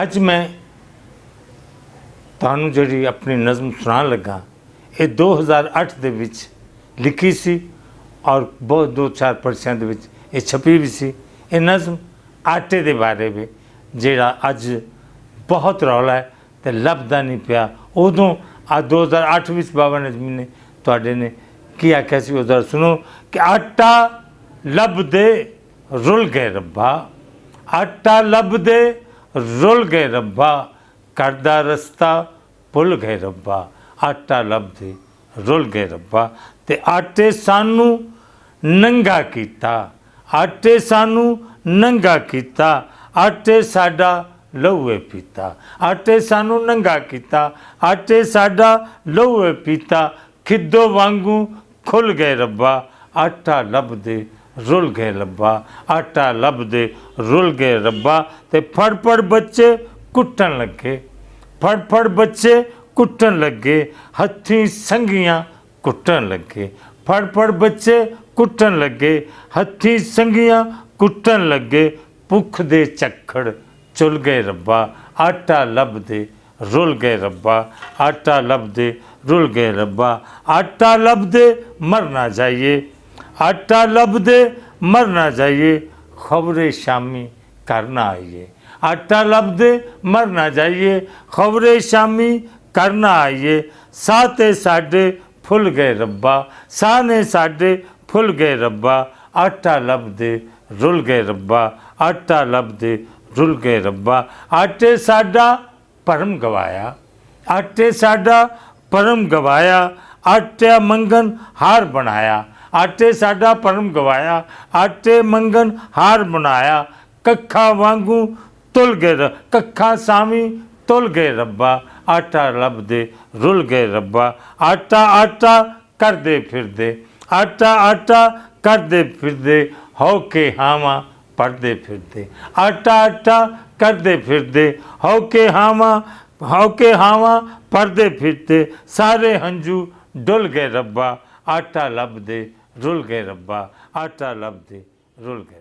ਅੱਜ ਮੈਂ ਤੁਹਾਨੂੰ ਜਿਹੜੀ ਆਪਣੀ ਨਜ਼ਮ ਸੁਣਾਉਣ ਲੱਗਾ ਇਹ 2008 ਦੇ ਵਿੱਚ ਲਿਖੀ ਸੀ ਔਰ ਬਹੁਤ ਦੋ ਚਾਰ ਪਰਚਿਆਂ ਦੇ ਵਿੱਚ ਇਹ ਛਪੀ ਵੀ ਸੀ। ਇਹ ਨਜ਼ਮ ਆਟੇ ਦੇ ਬਾਰੇ ਵੀ ਜਿਹੜਾ ਅੱਜ ਬਹੁਤ ਰੌਲਾ ਹੈ ਤੇ ਲੱਭਦਾ ਨਹੀਂ ਪਿਆ। ਉਦੋਂ ਆ 2008 ਵਿੱਚ ਬਾਬਾ ਨਜ਼ਮੀ ਨੇ ਤੁਹਾਡੇ ਨੇ ਕੀ ਆਖਿਆ ਸੀ ਉਹ ਜ਼ਰਾ ਸੁਣੋ ਕਿ ਆਟਾ ਲੱਭਦੇ ਰੁਲ ਗਏ ਰੱਬਾ, ਆਟਾ ਲੱਭਦੇ ਰੁਲ ਗਏ ਰੱਬਾ, ਕਰਦਾ ਰਸਤਾ ਭੁੱਲ ਗਏ ਰੱਬਾ, ਆਟਾ ਲੱਭਦੇ ਰੁਲ ਗਏ ਰੱਬਾ। ਤੇ ਆਟੇ ਸਾਨੂੰ ਨੰਗਾ ਕੀਤਾ, ਆਟੇ ਸਾਨੂੰ ਨੰਗਾ ਕੀਤਾ, ਆਟੇ ਸਾਡਾ ਲਹੂ ਹੈ ਪੀਤਾ, ਆਟੇ ਸਾਨੂੰ ਨੰਗਾ ਕੀਤਾ, ਆਟੇ ਸਾਡਾ ਲਹੂ ਹੈ ਪੀਤਾ, ਖਿੱਦੋ ਵਾਂਗੂ ਖੁੱਲ ਗਏ ਰੱਬਾ, ਆਟਾ ਲੱਭਦੇ ਰੁਲ ਗਏ ਰੱਬਾ, ਆਟਾ ਲੱਭਦੇ ਰੁਲ ਗਏ ਰੱਬਾ। ਤੇ ਫੜ ਫੜ ਬੱਚੇ ਕੁੱਟਣ ਲੱਗੇ, ਫੜ ਫੜ ਬੱਚੇ ਕੁੱਟਣ ਲੱਗੇ, ਹੱਥੀਂ ਸੰਗੀਆਂ ਕੁੱਟਣ ਲੱਗੇ, ਫੜ ਫੜ ਬੱਚੇ ਕੁੱਟਣ ਲੱਗੇ, ਹੱਥੀਂ ਸੰਗੀਆਂ ਕੁੱਟਣ ਲੱਗੇ, ਭੁੱਖ ਦੇ ਝੱਖੜ ਚੁੱਲ ਗਏ ਰੱਬਾ, ਆਟਾ ਲੱਭਦੇ ਰੁਲ ਗਏ ਰੱਬਾ, ਆਟਾ ਲੱਭਦੇ ਰੁਲ ਗਏ ਰੱਬਾ। ਆਟਾ ਲੱਭਦੇ ਮਰ ਨਾ ਜਾਈਏ, ਆਟਾ ਲੱਭਦੇ ਮਰ ਨਾ ਜਾਈਏ, ਖਬਰੇ ਸ਼ਾਮੀ ਘਰ ਨਾ ਆਈਏ, ਆਟਾ ਲੱਭਦੇ ਮਰ ਨਾ ਜਾਈਏ, ਖਬਰੇ ਸ਼ਾਮੀ ਘਰ ਨਾ ਆਈਏ, ਸਾਹ ਤੇ ਸਾਡੇ ਫੁੱਲ ਗਏ ਰੱਬਾ, ਸਾਹ ਨੇ ਸਾਡੇ ਫੁੱਲ ਗਏ ਰੱਬਾ, ਆਟਾ ਲੱਭਦੇ ਰੁਲ ਗਏ ਰੱਬਾ, ਆਟਾ ਲੱਭਦੇ ਰੁਲ ਗਏ ਰੱਬਾ। ਆਟੇ ਸਾਡਾ ਭਰਮ ਗਵਾਇਆ, ਆਟੇ ਸਾਡਾ ਭਰਮ ਗਵਾਇਆ, ਆਟੇ ਮੰਗਨ ਹਾਰ ਬਣਾਇਆ, ਆਟੇ ਸਾਡਾ ਭਰਮ ਗਵਾਇਆ, ਆਟੇ ਮੰਗਨ ਹਾਰ ਬਣਾਇਆ, ਕੱਖਾਂ ਵਾਂਗੂ ਤੁਲ ਗਏ, ਕੱਖਾਂ ਸਾਵੀਂ ਤੁਲ ਗਏ ਰੱਬਾ, ਆਟਾ ਲੱਭਦੇ ਰੁਲ ਗਏ ਰੱਬਾ। ਆਟਾ ਆਟਾ ਕਰਦੇ ਫਿਰਦੇ, ਆਟਾ ਆਟਾ ਕਰਦੇ ਫਿਰਦੇ, ਹੋ ਕੇ ਹਾਵਾਂ ਭਰਦੇ ਫਿਰਦੇ, ਆਟਾ ਆਟਾ ਕਰਦੇ ਫਿਰਦੇ, ਹੋ ਕੇ ਹਾਵਾਂ, ਹੋ ਕੇ ਹਾਵਾਂ ਭਰਦੇ ਫਿਰਦੇ, ਸਾਰੇ ਹੰਝੂ ਡੁੱਲ ਗਏ ਰੱਬਾ, ਆਟਾ ਲੱਭਦੇ ਰੁਲ ਗਏ ਰੱਬਾ, ਆਟਾ ਲੱਭਦੇ ਰੁਲ ਗਏ।